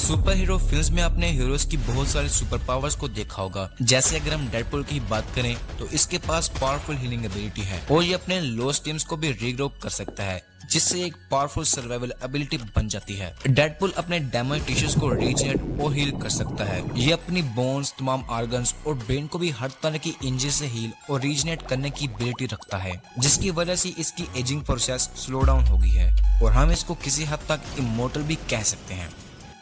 Super hero films में अपने heroes की बहुत सारी सुपर पावर्स को देखा होगा। जैसे अगर हम डेडपुल की बात करें तो इसके पास पावरफुल हीलिंग एबिलिटी है और ये अपने लॉस्ट टीम्स को भी रीग्रो कर सकता है, जिससे एक पावरफुल सर्वाइवल एबिलिटी बन जाती है। डेडपुल अपने डैमेज टिश्यूज को रीजनरेट और हील कर सकता है। ये अपनी बोन्स, तमाम ऑर्गन्स और ब्रेन को भी हर तरह की इंजरी से हील और रीजनरेट करने की एबिलिटी रखता है, जिसकी वजह से इसकी एजिंग प्रोसेस स्लो डाउन हो गई है और हम इसको किसी हद तक इमोर्टल भी कह सकते हैं।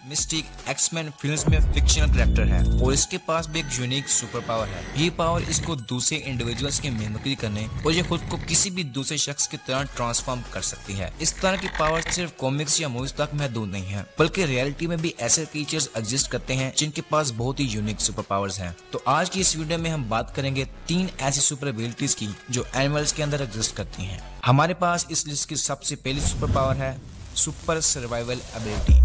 मिस्टिक एक्समैन फिल्म्स में फिक्शनल कैरेक्टर है और इसके पास भी एक यूनिक सुपर पावर है। ये पावर इसको दूसरे इंडिविजुअल्स की मिमिक्री करने और ये खुद को किसी भी दूसरे शख्स की तरह ट्रांसफॉर्म कर सकती है। इस तरह की पावर सिर्फ कॉमिक्स या मूवीज तक महदूद नहीं है, बल्कि रियलिटी में भी ऐसे क्रीचर्स एग्जिस्ट करते हैं जिनके पास बहुत ही यूनिक सुपर पावर्स हैं। तो आज की इस वीडियो में हम बात करेंगे 3 ऐसी सुपर एबिलिटीज की जो एनिमल्स के अंदर एग्जिस्ट करती हैं। हमारे पास इस लिस्ट की सबसे पहली सुपर पावर है सुपर सर्वाइवल एबिलिटी।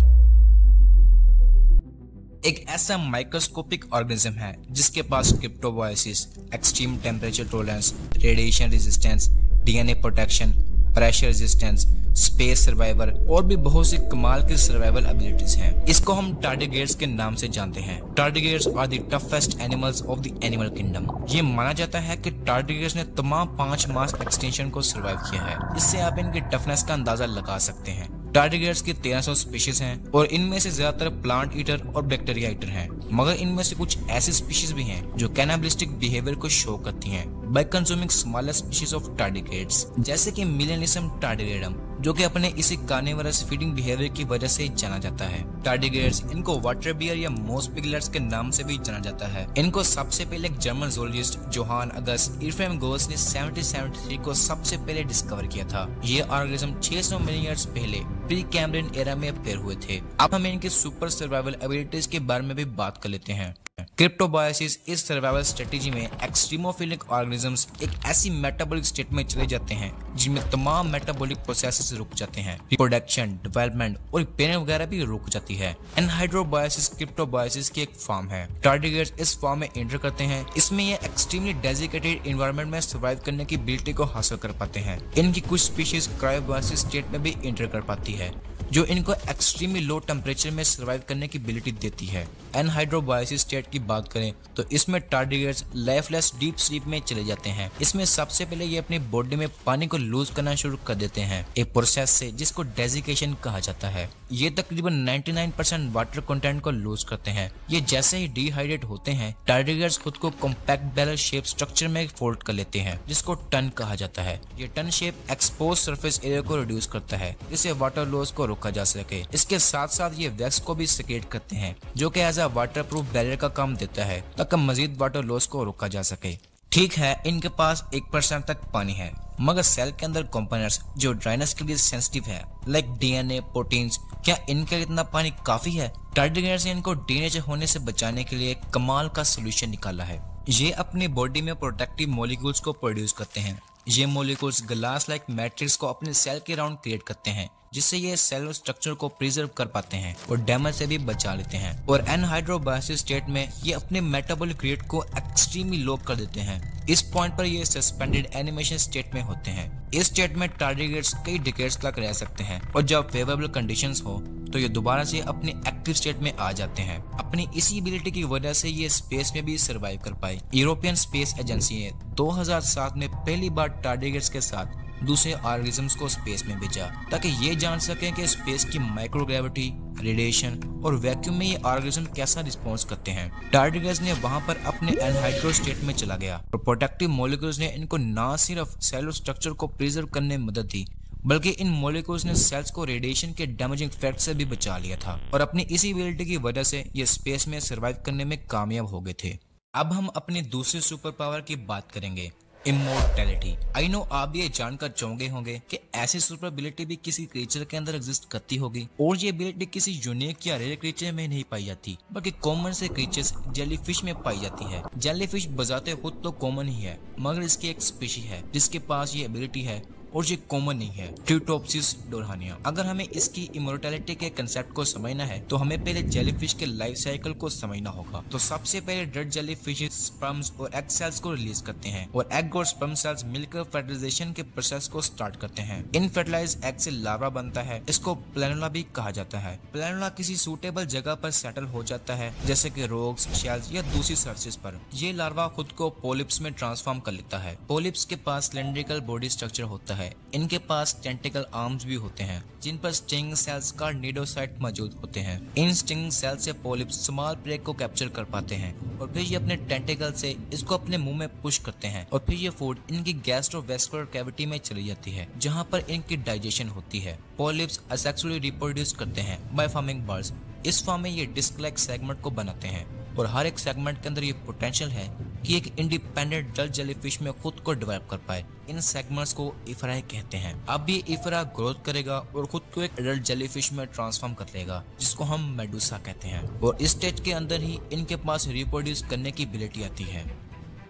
एक ऐसा माइक्रोस्कोपिक ऑर्गेनिज्म है जिसके पास cryptobiosis, extreme temperature tolerance, radiation resistance, DNA protection, pressure resistance, space survivor और भी बहुत सी कमाल की सर्वाइवल एबिलिटीज हैं। इसको हम टार्डिग्रेड्स के नाम से जानते हैं। Tardigrades are the toughest animals of the animal kingdom. ये माना जाता है कि टार्डिग्रेड्स ने तमाम 5 मास एक्सटेंशन को सर्वाइव किया है। इससे आप इनकी टफनेस का अंदाजा लगा सकते हैं। टार्डिग्रेड्स की 1300 स्पीशीज हैं और इनमें से ज्यादातर प्लांट ईटर और बैक्टीरिया ईटर हैं, मगर इनमें से कुछ ऐसी स्पीशीज भी हैं जो कैनाबलिस्टिक बिहेवियर को शो करती हैं bye consuming smaller species of tardigrades, जैसे कि मिलेनिसम टार्डिग्रेडम, जो कि अपने इसी कार्निवरस फीडिंग बिहेवियर की वजह से जाना जाता है। टार्डिग्रेड्स इनको वाटर बियर या मोस पिगलर्स के नाम से भी जाना जाता है। इनको सबसे पहले एक जर्मन ज़ूलॉजिस्ट जोहान अगस्ट इफ्रेम गोस ने 1773 को सबसे पहले डिस्कवर किया था। ये ऑर्गेनिज्म 600 मिलियन ईयर्स पहले प्री कैम्ब्रियन एरा में अपीयर हुए थे। अब हम इनके सुपर सर्वाइवल एबिलिटीज के बारे में भी बात कर लेते हैं। क्रिप्टोबोयसिस इस सर्वाइवल स्ट्रेटेजी में एक्सट्रीमोफिलिक ऑर्गेनिजम्स एक ऐसी मेटाबॉलिक स्टेट में चले जाते हैं जिनमें तमाम मेटाबॉलिक प्रोसेसेस रुक जाते हैं, रिप्रोडक्शन, डेवलपमेंट और पेरेंट वगैरह भी रुक जाती है। एनहाइड्रोबोयसिस क्रिप्टोबोयसिस की एक फॉर्म है। टार्डिग्रेड्स इस फॉर्म में एंटर करते हैं। इसमें ये एक्सट्रीमली डेजिकेटेड एनवायरनमेंट में सर्वाइव करने की एबिलिटी को हासिल कर पाते हैं। इनकी कुछ स्पीशीज क्रायोबोयसिस स्टेट में भी एंटर कर पाती है, जो इनको एक्सट्रीमली लो टेम्परेचर में सर्वाइव करने की एबिलिटी देती है। एनहाइड्रोबोयसिस स्टेट की बात करें तो इसमें टार्डिग्रेड्स लाइफलेस डीप स्लीप में चले जाते हैं। इसमें सबसे पहले ये अपनी बॉडी में पानी को लूज करना शुरू कर देते हैं, एक प्रोसेस से जिसको डेजिकेशन कहा जाता है। ये तकरीबन 99% वाटर कंटेंट को लूज करते हैं। ये जैसे ही डिहाइड्रेट होते हैं, टार्डिग्रेड्स खुद को कॉम्पैक्ट बैरल शेप स्ट्रक्चर में फोल्ड कर लेते हैं, जिसको टन कहा जाता है। ये tun shape expose surface area को रिड्यूस करता है, जिससे वाटर लॉस को रोका जा सके। इसके साथ साथ ये वैक्स को भी सिक्रेट करते हैं, जो कि as a waterproof barrier का काम देता है ताकि मजीद वाटर लॉस को रोका जा सके। ठीक है, इनके पास 1% तक पानी है, मगर सेल के अंदर कंपोनेंट्स जो ड्राइनेस के लिए सेंसिटिव है, लाइक डीएनए, प्रोटीन्स, क्या इनके लिए इतना पानी काफी है? टार्डिग्रेड्स ने इनको डीनेचर होने से बचाने के लिए कमाल का सोल्यूशन निकाला है। ये अपनी बॉडी में प्रोटेक्टिव मॉलिक्यूल्स को प्रोड्यूस करते हैं। ये मॉलिक्यूल्स ग्लास लाइक मैट्रिक्स को अपने सेल के राउंड क्रिएट करते हैं, जिससे ये सेल स्ट्रक्चर को प्रिजर्व कर पाते हैं और डैमेज से भी बचा लेते हैं। और एनहाइड्रोबोयसिस स्टेट में ये अपने मेटाबॉलिक रेट को एक्सट्रीमली लो कर देते हैं। इस पॉइंट पर ये सस्पेंडेड एनिमेशन स्टेट में होते हैं। इस स्टेट में टार्डिग्रेड्स कई डिकेड्स तक रह सकते हैं और जब फेवरेबल कंडीशंस हो तो ये दोबारा से अपनी एक्टिव स्टेट में आ जाते हैं। अपनी इसी एबिलिटी की वजह से ये स्पेस में भी सर्वाइव कर पाए। यूरोपियन स्पेस एजेंसी ने 2007 में पहली बार टार्डिग्रेड्स के साथ दूसरे ऑर्गेनिजम्स को स्पेस में भेजा ताकि ये जान सकें कि स्पेस की माइक्रोग्रेविटी, रेडिएशन और वैक्यूम में ये ऑर्गेनिज्म कैसा रिस्पॉन्स करते हैं। टार्डिग्रेड्स ने वहां पर अपने एनहाइड्रो स्टेट में चला गया और प्रोटेक्टिव मॉलिक्यूल्स ने इनको न सिर्फ सेल स्ट्रक्चर को प्रिजर्व करने में मदद दी, बल्कि इन मॉलिक्यूल्स ने सेल्स को रेडिएशन के डैमेजिंग इफेक्ट से भी बचा लिया था और अपनी इसी एबिलिटी की वजह से ये स्पेस में सर्वाइव करने में कामयाब हो गए थे। अब हम अपनी दूसरी सुपर पावर की बात करेंगे, इमोर्टैलिटी। आई नो आप ये जानकर चौंके होंगे कि ऐसी सुपर एबिलिटी भी किसी क्रीचर के अंदर एग्जिस्ट करती होगी और ये एबिलिटी किसी यूनिक या रेयर क्रीचर में नहीं पाई जाती, बल्कि कॉमन से क्रीचर्स जेलीफिश में पाई जाती है। जेलीफिश बजाते खुद तो कॉमन ही है, मगर इसकी एक स्पीशी है जिसके पास ये एबिलिटी है और ये कॉमन नहीं है, ट्यूटोप्सिस डोरहानिया। अगर हमें इसकी इमोर्टैलिटी के कंसेप्ट को समझना है तो हमें पहले जेलीफिश के लाइफ साइकिल को समझना होगा। तो सबसे पहले डेड जेलीफिश स्पर्म्स और एग सेल्स को रिलीज करते हैं और एग और स्पर्म सेल्स मिलकर फर्टिलाइजेशन के प्रोसेस को स्टार्ट करते हैं। इन फर्टिलाइज एग से लार्वा बनता है, इसको प्लेनुला भी कहा जाता है। प्लेनुला किसी सूटेबल जगह पर सेटल हो जाता है, जैसे कि रॉक्स, शेल्स या दूसरी सरफेस पर। ये लार्वा खुद को पोलिप्स में ट्रांसफॉर्म कर लेता है। पोलिप्स के पास सिलेंड्रिकल बॉडी स्ट्रक्चर होता है। इनके पास टेंटिकल आर्म्स भी होते हैं, जिन पर स्टिंग सेल्स का निडोसाइट मौजूद होते हैं। इन स्टिंग सेल से पोलिप्स स्मॉल प्रे को कैप्चर कर पाते हैं और फिर ये अपने टेंटिकल से इसको अपने मुंह में पुश करते हैं और फिर ये फूड इनकी गैस्ट्रोवेस्कुलर कैविटी में चली जाती है, जहां पर इनकी डाइजेशन होती है। पोलिप्स असेक्सुअली रिप्रोड्यूस करते हैं बाय फॉर्मिंग बर्ड्स। इस फॉर्म में ये डिस्क लाइक सेगमेंट को बनाते हैं और हर एक सेगमेंट के अंदर ये पोटेंशियल है कि एक इंडिपेंडेंट डल जेलीफिश में खुद को डेवलप कर पाए। इन सेगमेंट्स को इफराई कहते हैं। अब ये इफरा ग्रोथ करेगा और खुद को एक एडल्ट जेलीफिश में ट्रांसफॉर्म कर लेगा, जिसको हम मेडुसा कहते हैं। और इस स्टेज के अंदर ही इनके पास रिप्रोड्यूस करने की एबिलिटी आती है।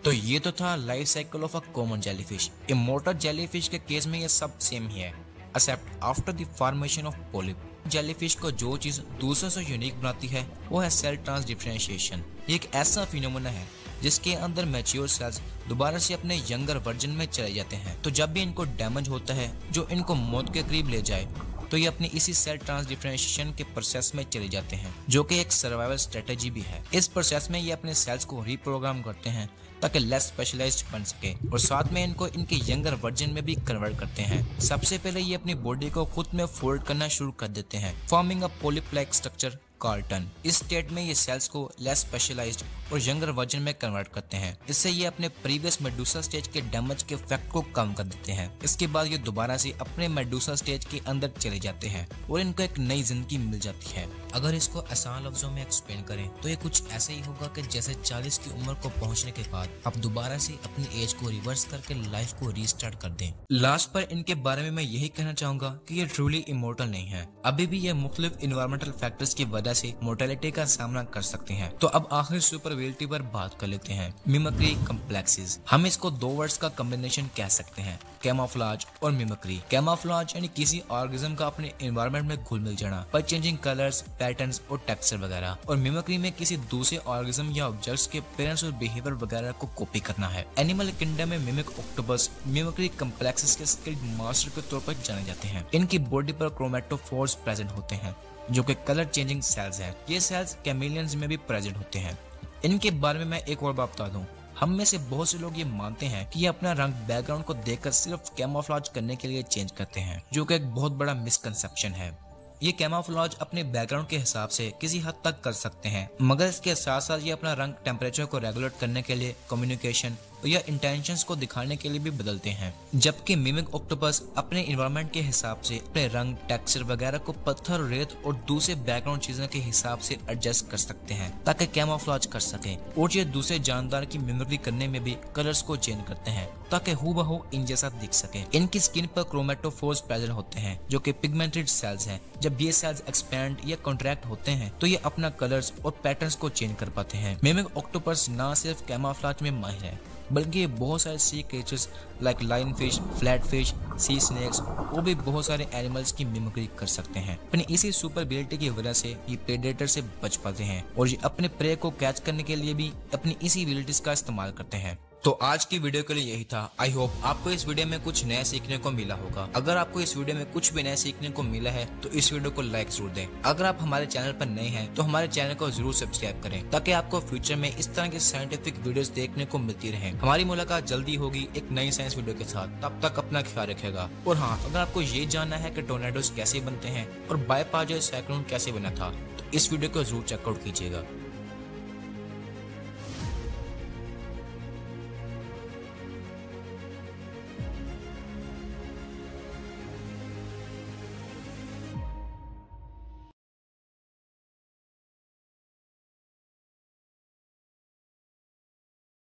तो ये तो था life cycle of a common jellyfish. Immortal jellyfish के केस में ये सब सेम ही है, except after the formation of polyp. Jellyfish को जो चीज दूसरों से यूनिक बनाती है वो है सेल ट्रांस डिफरेंशिएशन। ये एक ऐसा फिनोमेना है जिसके अंदर मैच्योर सेल्स दोबारा से अपने यंगर वर्जन में चले जाते हैं। तो जब भी इनको डैमेज होता है जो इनको मौत के करीब ले जाए, तो ये अपनी इसी सेल ट्रांस डिफरेंशिएशन के प्रोसेस में चले जाते हैं, जो कि एक सर्वाइवल स्ट्रेटेजी भी है। इस प्रोसेस में ये अपने सेल्स को रीप्रोग्राम करते हैं ताकि लेस स्पेशलाइज्ड बन सके और साथ में इनको इनके यंगर वर्जन में भी कन्वर्ट करते हैं। सबसे पहले ये अपनी बॉडी को खुद में फोल्ड करना शुरू कर देते हैं, forming a polyp like structure carton. इस स्टेट में ये सेल्स को लेस स्पेशलाइज्ड और यंगर वर्जन में कन्वर्ट करते हैं। इससे ये अपने प्रीवियस मेडुसा स्टेज के डैमेज के इफेक्ट को कम कर देते हैं। इसके बाद ये दोबारा से अपने मेडुसा स्टेज के अंदर चले जाते हैं और इनको एक नई जिंदगी मिल जाती है। अगर इसको आसान लफ्जों में एक्सप्लेन करें तो ये कुछ ऐसे ही होगा कि जैसे 40 की उम्र को पहुंचने के बाद आप दोबारा से अपनी एज को रिवर्स करके लाइफ को रीस्टार्ट कर दें। लास्ट पर इनके बारे में मैं यही कहना चाहूंगा कि ये ट्रूली इमोर्टल नहीं है। अभी भी ये मुख्तलिफ इन्वायरमेंटल फैक्टर्स की वजह से मोर्टेलिटी का सामना कर सकते हैं। तो अब आखिर सुपरविलिटी पर बात कर लेते हैं, मिमिक्री कॉम्प्लेक्सेस। हम इसको दो वर्ड्स का कॉम्बिनेशन कह सकते हैं, कैमोफ्लेज और मिमिक्री। कैमोफ्लेज यानी किसी ऑर्गेनिज्म का अपने एनवायरनमेंट में घुल मिल जाना बाय चेंजिंग कलर्स, पैटर्न्स और टेक्सचर वगैरह। और मिमिक्री में किसी दूसरे ऑर्गेनिज्म या ऑब्जेक्ट्स के अपीयरेंस और बिहेवियर वगैरह को कॉपी करना है। एनिमल किंगडम में मिमिक ऑक्टोपस मिमिक्री कॉम्प्लेक्सेस के स्किल्ड मास्टर के तौर पर जाने जाते हैं। इनकी बॉडी पर क्रोमेटोफोर्स प्रेजेंट होते हैं जो कि कलर चेंजिंग सेल्स हैं। ये सेल्स कैमेलियंस में भी प्रेजेंट होते हैं। इनके बारे में मैं एक और बात बता दूं, हम में से बहुत से लोग ये मानते हैं कि ये अपना रंग बैकग्राउंड को देखकर सिर्फ कैमोफ्लेज करने के लिए चेंज करते हैं, जो कि एक बहुत बड़ा मिसकंसेप्शन है। ये कैमोफ्लेज अपने बैकग्राउंड के हिसाब से किसी हद तक कर सकते हैं, मगर इसके साथ साथ ये अपना रंग टेम्परेचर को रेगुलेट करने के लिए, कम्युनिकेशन या इंटेंशंस को दिखाने के लिए भी बदलते हैं। जबकि मिमिक ऑक्टोपस अपने एनवायरनमेंट के हिसाब से अपने रंग, टेक्सचर वगैरह को पत्थर, रेत और दूसरे बैकग्राउंड चीजों के हिसाब से एडजस्ट कर सकते हैं ताकि कैमोफ्लेज कर सके। और ये दूसरे जानदार की मिमिक्री करने में भी कलर्स को चेंज करते हैं ताकि हूबहू इन जैसा दिख सके। इनकी स्किन पर क्रोमेटोफोर्स प्रेजेंट होते हैं जो कि पिगमेंटेड सेल्स हैं। जब ये सेल्स एक्सपैंड या कॉन्ट्रैक्ट होते हैं तो ये अपना कलर्स और पैटर्न्स को चेंज कर पाते हैं। मिमिक ऑक्टोपस न सिर्फ कैमोफ्लेज में माहिर है, बल्कि बहुत सारे sea creatures like lionfish, flatfish, sea snakes वो भी बहुत सारे एनिमल्स की मिमिक्री कर सकते हैं। अपनी इसी सुपर एबिलिटी की वजह से ये प्रेडेटर से बच पाते हैं और ये अपने प्रे को कैच करने के लिए भी अपनी इसी एबिलिटीज का इस्तेमाल करते हैं। तो आज की वीडियो के लिए यही था। आई होप आपको इस वीडियो में कुछ नया सीखने को मिला होगा। अगर आपको इस वीडियो में कुछ भी नया सीखने को मिला है तो इस वीडियो को लाइक जरूर दें। अगर आप हमारे चैनल पर नए हैं तो हमारे चैनल को जरूर सब्सक्राइब करें ताकि आपको फ्यूचर में इस तरह के साइंटिफिक वीडियोस देखने को मिलती रहे। हमारी मुलाकात जल्दी होगी एक नई साइंस वीडियो के साथ। तब तक अपना ख्याल रखेगा। और हाँ, अगर आपको ये जानना है कि टोर्नेडोज कैसे बनते हैं और बायपाजो साइक्लोन कैसे बना था तो इस वीडियो को जरूर चेकआउट कीजिएगा।